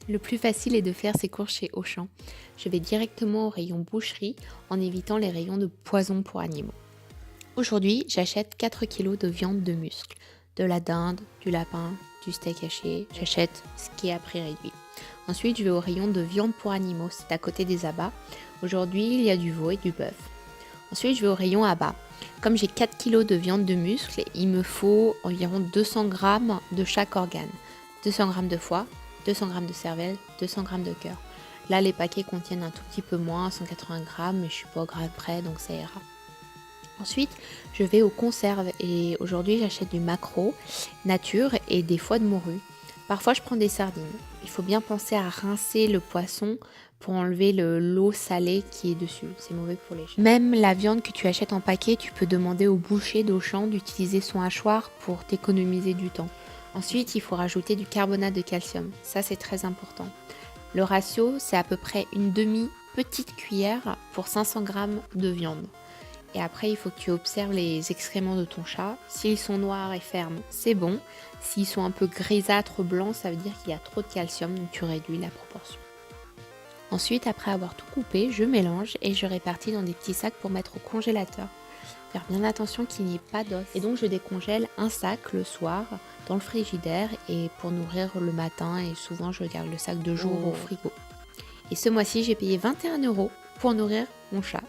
Le plus facile est de faire ses courses chez Auchan. Je vais directement au rayon boucherie en évitant les rayons de poison pour animaux. Aujourd'hui, j'achète 4 kilos de viande de muscle, de la dinde, du lapin, du steak haché. J'achète ce qui est à prix réduit. Ensuite, je vais au rayon de viande pour animaux, c'est à côté des abats. Aujourd'hui, il y a du veau et du bœuf. Ensuite, je vais au rayon abats. Comme j'ai 4 kilos de viande de muscle, il me faut environ 200 grammes de chaque organe. 200 grammes de foie, 200 grammes de cervelle, 200 grammes de cœur. Là, les paquets contiennent un tout petit peu moins, 180 grammes, mais je suis pas au gramme près, donc ça ira. Ensuite, je vais aux conserves et aujourd'hui, j'achète du maquereau nature et des foies de morue. Parfois, je prends des sardines. Il faut bien penser à rincer le poisson pour enlever l'eau salée qui est dessus. C'est mauvais pour les chats. Même la viande que tu achètes en paquet, tu peux demander au boucher d'Auchan d'utiliser son hachoir pour t'économiser du temps. Ensuite, il faut rajouter du carbonate de calcium. Ça, c'est très important. Le ratio, c'est à peu près une demi-petite cuillère pour 500 grammes de viande. Et après, il faut que tu observes les excréments de ton chat. S'ils sont noirs et fermes, c'est bon. S'ils sont un peu grisâtres blancs, ça veut dire qu'il y a trop de calcium, donc tu réduis la proportion. Ensuite, après avoir tout coupé, je mélange et je répartis dans des petits sacs pour mettre au congélateur. Faire bien attention qu'il n'y ait pas d'os. Et donc, je décongèle un sac le soir dans le frigidaire et pour nourrir le matin. Et souvent, je garde le sac de jour au frigo. Et ce mois-ci, j'ai payé 21 € pour nourrir mon chat.